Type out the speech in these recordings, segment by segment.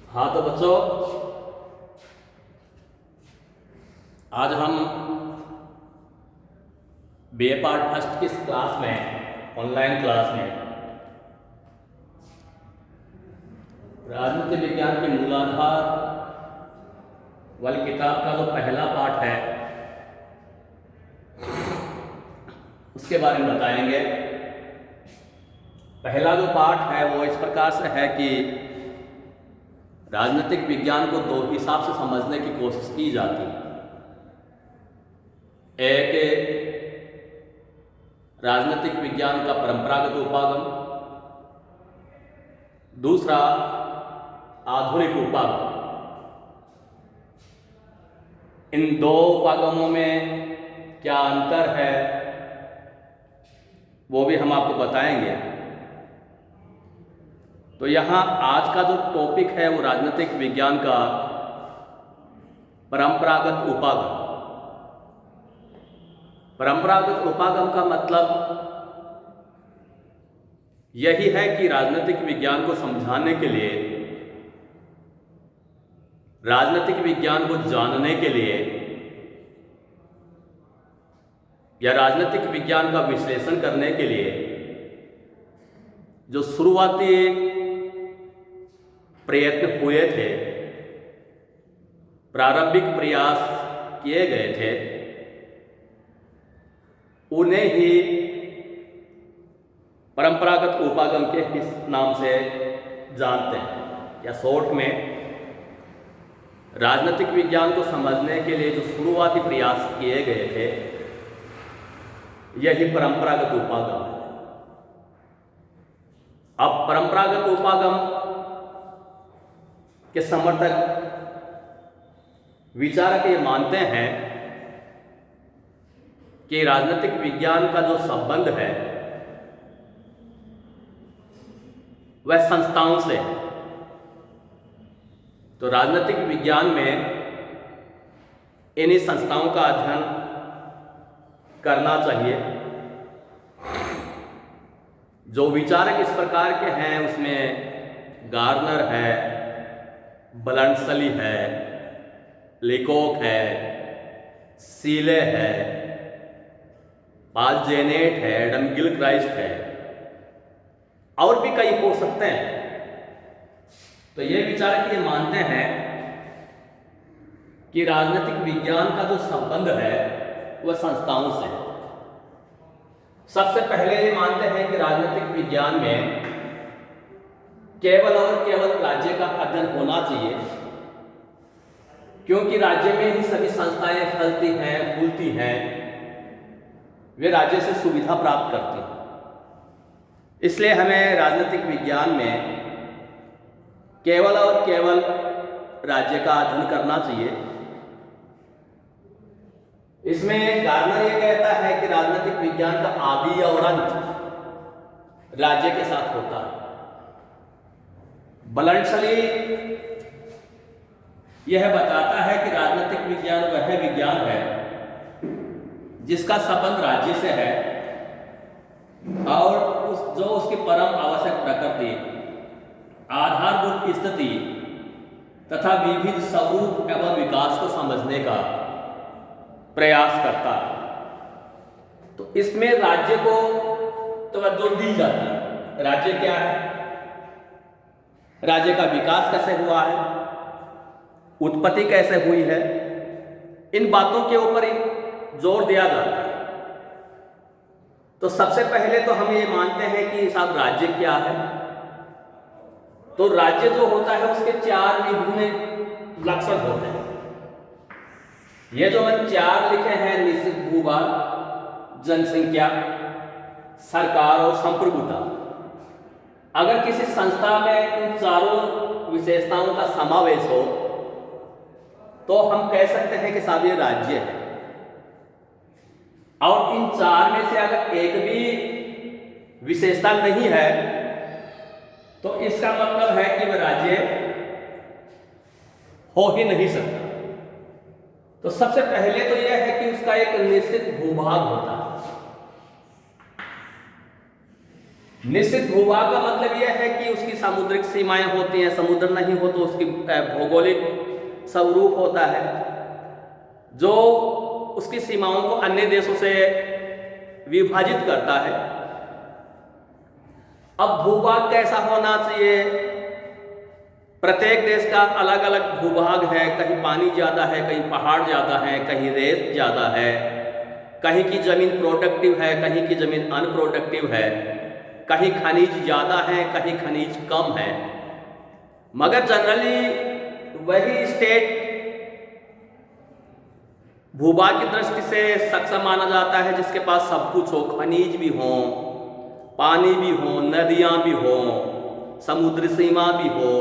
हाँ तो बच्चों, आज हम बीए पार्ट फर्स्ट की इस क्लास में, ऑनलाइन क्लास में, राजनीति विज्ञान के मूलाधार वाली किताब का जो पहला पाठ है उसके बारे में बताएंगे। पहला जो पाठ है वो इस प्रकार से है कि राजनीतिक विज्ञान को दो हिसाब से समझने की कोशिश की जाती है। एक राजनीतिक विज्ञान का परंपरागत उपागम, दूसरा आधुनिक उपागम। इन दो उपागमों में क्या अंतर है वो भी हम आपको बताएंगे। तो यहाँ आज का जो टॉपिक है वो राजनीतिक विज्ञान का परंपरागत उपागम। परंपरागत उपागम का मतलब यही है कि राजनीतिक विज्ञान को समझाने के लिए, राजनीतिक विज्ञान को जानने के लिए या राजनीतिक विज्ञान का विश्लेषण करने के लिए जो शुरुआती प्रयत्न हुए थे, प्रारंभिक प्रयास किए गए थे, उन्हें ही परंपरागत उपागम के इस नाम से जानते हैं। या शॉर्ट में, राजनीतिक विज्ञान को समझने के लिए जो शुरुआती प्रयास किए गए थे यही परंपरागत उपागम है। अब परंपरागत उपागम के समर्थक विचारक ये मानते हैं कि राजनीतिक विज्ञान का जो संबंध है वह संस्थाओं से है। तो राजनीतिक विज्ञान में इन्हीं संस्थाओं का अध्ययन करना चाहिए। जो विचारक इस प्रकार के हैं उसमें गार्नर है, बलंसली है, लेकोक है, सीले है, पाल जेनेट है, एडम गिलक्राइस्ट है, और भी कई हो सकते हैं। तो ये विचारक ये मानते हैं कि राजनीतिक विज्ञान का जो संबंध है वह संस्थाओं से। सबसे पहले ये मानते हैं कि राजनीतिक विज्ञान में केवल और केवल राज्य का अध्ययन होना चाहिए, क्योंकि राज्य में ही सभी संस्थाएं फलती हैं, फूलती हैं, वे राज्य से सुविधा प्राप्त करती हैं। इसलिए हमें राजनीतिक विज्ञान में केवल और केवल राज्य का अध्ययन करना चाहिए। इसमें गार्नर ये कहता है कि राजनीतिक विज्ञान का आदि और अंत राज्य के साथ होता है। बलंसली यह बताता है कि राजनीतिक विज्ञान वह विज्ञान है जिसका संबंध राज्य से है और उसकी परम आवश्यक प्रकृति, आधारभूत स्थिति तथा विविध स्वरूप एवं विकास को समझने का प्रयास करता है। तो इसमें राज्य को तवज्जो दी जाती है। राज्य क्या है, राज्य का विकास कैसे हुआ है, उत्पत्ति कैसे हुई है, इन बातों के ऊपर ही जोर दिया जाता है। तो सबसे पहले तो हम ये मानते हैं कि साहब राज्य क्या है। तो राज्य जो होता है उसके चार विभिन्न लक्षण होते हैं। ये जो मैंने चार लिखे हैं, निश्चित भूभाग, जनसंख्या, सरकार और संप्रभुता, अगर किसी संस्था में इन चारों विशेषताओं का समावेश हो तो हम कह सकते हैं कि साहब ये राज्य है। और इन चार में से अगर एक भी विशेषता नहीं है तो इसका मतलब है कि वह राज्य हो ही नहीं सकता। तो सबसे पहले तो यह है कि उसका एक निश्चित भूभाग होता है। निश्चित भूभाग का मतलब यह है कि उसकी सामुद्रिक सीमाएं होती हैं, समुद्र नहीं हो तो उसकी भौगोलिक स्वरूप होता है जो उसकी सीमाओं को अन्य देशों से विभाजित करता है। अब भूभाग कैसा होना चाहिए? प्रत्येक देश का अलग अलग भूभाग है, कहीं पानी ज़्यादा है, कहीं पहाड़ ज़्यादा है, कहीं रेत ज़्यादा है, कहीं की ज़मीन प्रोडक्टिव है, कहीं की ज़मीन अनप्रोडक्टिव है, कहीं खनिज ज़्यादा है, कहीं खनिज कम है। मगर जनरली वही स्टेट भूभाग की दृष्टि से सक्षम माना जाता है जिसके पास सब कुछ हो, खनिज भी हो, पानी भी हो, नदियाँ भी हो, समुद्र सीमा भी हो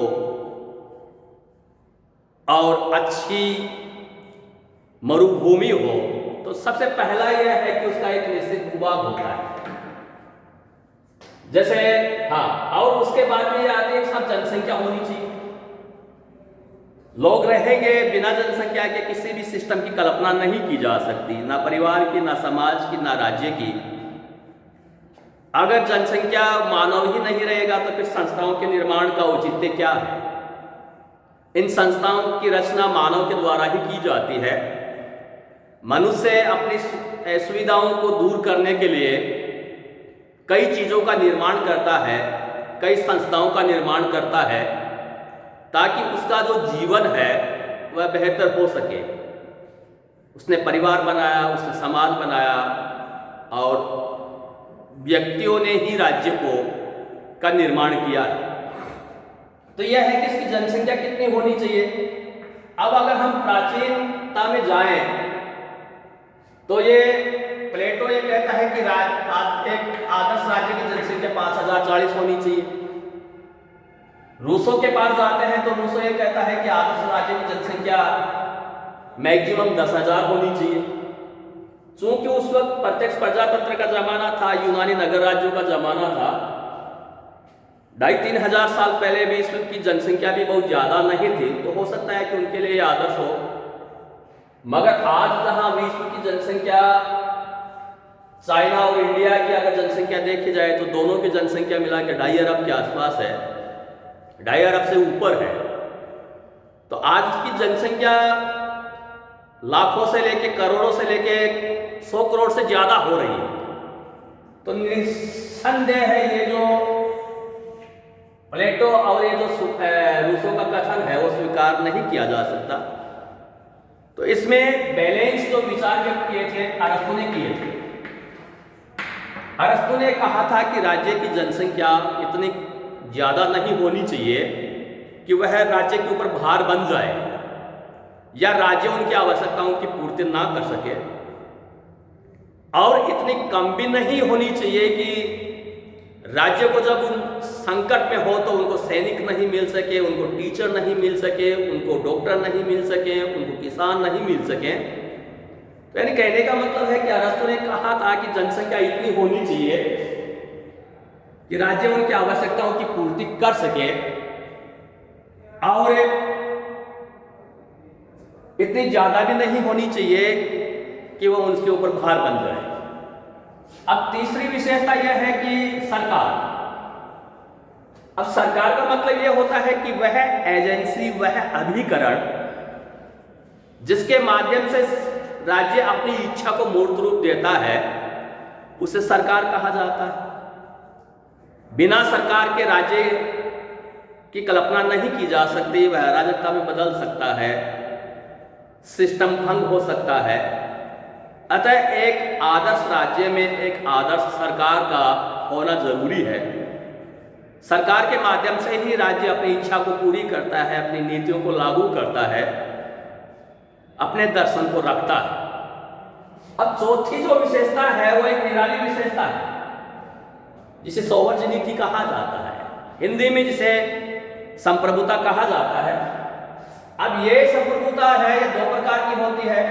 और अच्छी मरुभूमि हो। तो सबसे पहला यह है कि उसका एक निश्चित भूभाग होता है। जैसे और उसके बाद में आती है सब जनसंख्या होनी चाहिए। लोग रहेंगे, बिना जनसंख्या के किसी भी सिस्टम की कल्पना नहीं की जा सकती, ना परिवार की, ना समाज की, ना राज्य की। अगर जनसंख्या मानव ही नहीं रहेगा तो फिर संस्थाओं के निर्माण का औचित्य क्या है? इन संस्थाओं की रचना मानव के द्वारा ही की जाती है। मनुष्य अपनी सुविधाओं को दूर करने के लिए कई चीज़ों का निर्माण करता है, कई संस्थाओं का निर्माण करता है ताकि उसका जो जीवन है वह बेहतर हो सके। उसने परिवार बनाया, उसने समाज बनाया और व्यक्तियों ने ही राज्य का निर्माण किया है। तो यह है कि इसकी जनसंख्या कितनी होनी चाहिए। अब अगर हम प्राचीनता में जाएं तो ये प्लेटो ये कहता है कि एक आदर्श राज्य की जनसंख्या 5040 होनी चाहिए। रूसों के पास जाते हैं तो रूसो ये कहता है कि आदर्श राज्य की जनसंख्या मैक्सिमम 10,000 होनी चाहिए। चूंकि उस वक्त प्रत्यक्ष प्रजातंत्र का जमाना था, यूनानी नगर राज्यों का जमाना था, 2,500-3 हजार साल पहले विश्व की जनसंख्या भी बहुत ज़्यादा नहीं थी, तो हो सकता है कि उनके लिए आदर्श हो। मगर आज जहाँ विश्व की जनसंख्या चाइना और इंडिया की अगर जनसंख्या देखी जाए तो दोनों की जनसंख्या मिला के 2.5 अरब के आसपास है, 2.5 अरब से ऊपर है। तो आज की जनसंख्या लाखों से लेके करोड़ों से लेके 100 करोड़ से ज़्यादा हो रही है। तो निस्संदेह है ये जो प्लेटो और ये जो रूसों का कथन है वो स्वीकार नहीं किया जा सकता। तो इसमें बैलेंस जो विचार व्यक्त किए थे अरस्तु ने किए थे। अरस्तु ने कहा था कि राज्य की जनसंख्या इतनी ज़्यादा नहीं होनी चाहिए कि वह राज्य के ऊपर भार बन जाए या राज्य उनकी आवश्यकताओं की पूर्ति ना कर सके, और इतनी कम भी नहीं होनी चाहिए कि राज्य को जब उन संकट में हो तो उनको सैनिक नहीं मिल सके, उनको टीचर नहीं मिल सके, उनको डॉक्टर नहीं मिल सके, उनको किसान नहीं मिल सके। तो यानी कहने का मतलब है कि अरस्तु ने कहा था कि जनसंख्या इतनी होनी चाहिए कि राज्य उनकी आवश्यकताओं की पूर्ति कर सके और इतनी ज़्यादा भी नहीं होनी चाहिए कि वह उनके ऊपर भार बन जाए। अब तीसरी विशेषता यह है कि सरकार, अब सरकार का मतलब यह होता है कि वह एजेंसी, वह अभिकरण जिसके माध्यम से राज्य अपनी इच्छा को मूर्त रूप देता है उसे सरकार कहा जाता है। बिना सरकार के राज्य की कल्पना नहीं की जा सकती, वह अराजकता में बदल सकता है, सिस्टम भंग हो सकता है। अतः एक आदर्श राज्य में एक आदर्श सरकार का होना जरूरी है। सरकार के माध्यम से ही राज्य अपनी इच्छा को पूरी करता है, अपनी नीतियों को लागू करता है, अपने दर्शन को रखता है। अब चौथी जो विशेषता है वो एक निराली विशेषता है जिसे सोवर्ज नीति कहा जाता है, हिंदी में जिसे संप्रभुता कहा जाता है। अब ये संप्रभुता है, ये दो प्रकार की होती है,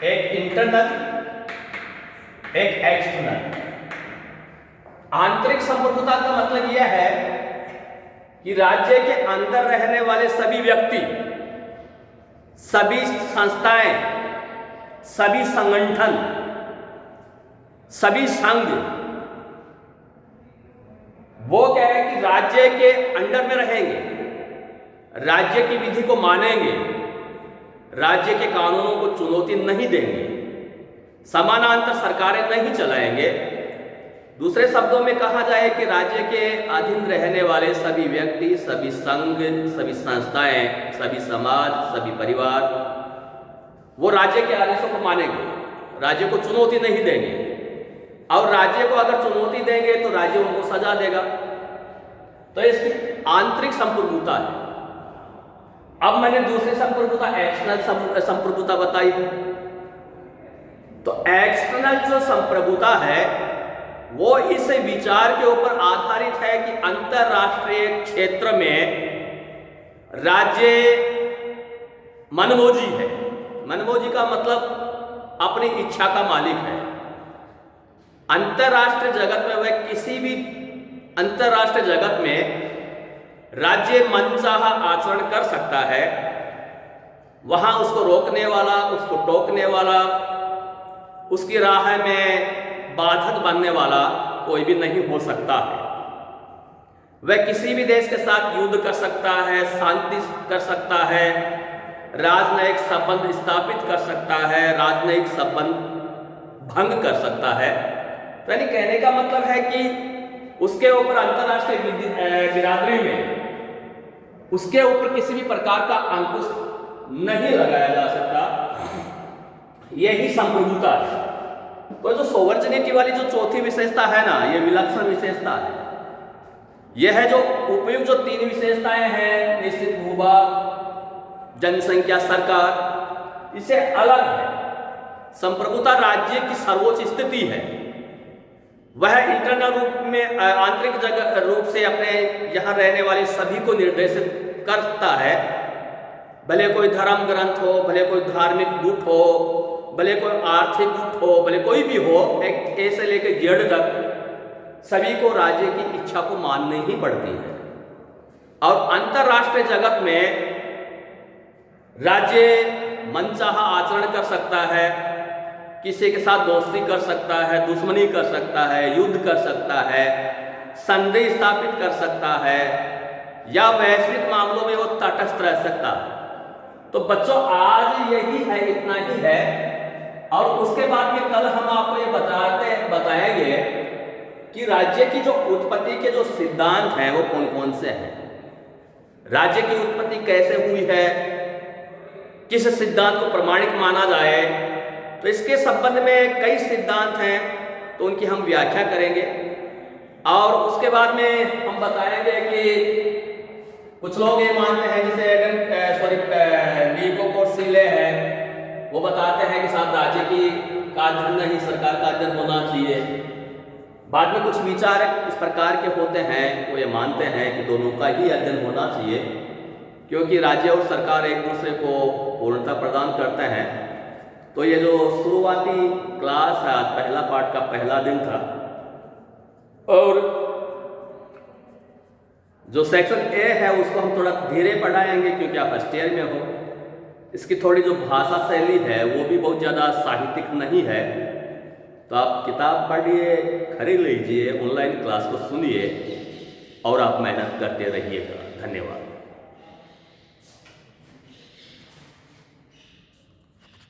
एक इंटरनल, एक एक्सटर्नल। आंतरिक संप्रभुता का मतलब यह है कि राज्य के अंदर रहने वाले सभी व्यक्ति, सभी संस्थाएं, सभी संगठन, सभी संघ कि राज्य के अंडर में रहेंगे, राज्य की विधि को मानेंगे, राज्य के कानूनों को चुनौती नहीं देंगे, समानांतर सरकारें नहीं चलाएंगे। दूसरे शब्दों में कहा जाए कि राज्य के अधीन रहने वाले सभी व्यक्ति, सभी संघ, सभी संस्थाएं, सभी समाज, सभी परिवार वो राज्य के आदेशों को मानेंगे, राज्य को चुनौती नहीं देंगे। और राज्य को अगर चुनौती देंगे तो राज्य उनको सजा देगा। तो इसकी आंतरिक संप्रभुता है। अब मैंने दूसरी संप्रभुता एक्सटर्नल संप्रभुता बताई है। तो एक्सटर्नल जो संप्रभुता है वो इस विचार के ऊपर आधारित है कि अंतरराष्ट्रीय क्षेत्र में राज्य मनमोजी है। मनमोजी का मतलब अपनी इच्छा का मालिक है। अंतरराष्ट्रीय जगत में वह किसी भी अंतरराष्ट्रीय जगत में राज्य मनचाहा आचरण कर सकता है। वहां उसको रोकने वाला, उसको टोकने वाला, उसकी राह में बाधक बनने वाला कोई भी नहीं हो सकता है। वह किसी भी देश के साथ युद्ध कर सकता है, शांति कर सकता है, राजनयिक संबंध स्थापित कर सकता है, राजनयिक संबंध भंग कर सकता है। तो यानी कहने का मतलब है कि उसके ऊपर अंतरराष्ट्रीय बिरादरी में उसके ऊपर किसी भी प्रकार का अंकुश नहीं लगाया जा सकता। यही संप्रभुता है। तो जो सोवर्जिनिटी वाली जो चौथी विशेषता है ना, ये विलक्षण विशेषता है। यह है जो उपयुक्त जो तीन विशेषताएं हैं, निश्चित भूभाग, जनसंख्या, सरकार, इसे अलग है। संप्रभुता राज्य की सर्वोच्च स्थिति है। वह इंटरनल रूप में आंतरिक रूप से अपने यहाँ रहने वाले सभी को निर्देशित करता है। भले कोई धर्म ग्रंथ हो, भले कोई धार्मिक गुट हो, भले कोई आर्थिक गुट हो, भले कोई भी हो, एक ए से लेकर जेड तक सभी को राज्य की इच्छा को माननी ही पड़ती है। और अंतरराष्ट्रीय जगत में राज्य मनचाहा आचरण कर सकता है, किसी के साथ दोस्ती कर सकता है, दुश्मनी कर सकता है, युद्ध कर सकता है, संधि स्थापित कर सकता है, या वैश्विक मामलों में वो तटस्थ रह सकता है। तो बच्चों आज यही है, इतना ही है। और उसके बाद में कल हम आपको ये बताएंगे कि राज्य की जो उत्पत्ति के जो सिद्धांत हैं वो कौन कौन से हैं, राज्य की उत्पत्ति कैसे हुई है, किस सिद्धांत को प्रमाणिक माना जाए। तो इसके संबंध में कई सिद्धांत हैं, तो उनकी हम व्याख्या करेंगे। और उसके बाद में हम बताएंगे कि कुछ लोग ये मानते हैं, जैसे लीको कोर्सिले है, वो बताते हैं कि साथ राज्य की का अध्ययन नहीं, सरकार का अध्ययन होना चाहिए। बाद में कुछ विचारक इस प्रकार के होते हैं, वो ये मानते हैं कि दोनों का ही अध्ययन होना चाहिए, क्योंकि राज्य और सरकार एक दूसरे को पूर्णता प्रदान करते हैं। तो ये जो शुरुआती क्लास है, आज पहला पाठ का पहला दिन था, और जो सेक्शन ए है उसको हम थोड़ा धीरे पढ़ाएंगे क्योंकि आप फर्स्ट ईयर में हो। इसकी थोड़ी जो भाषा शैली है वो भी बहुत ज़्यादा साहित्यिक नहीं है। तो आप किताब पढ़िए, खरीद लीजिए, ऑनलाइन क्लास को सुनिए और आप मेहनत करते रहिएगा। धन्यवाद।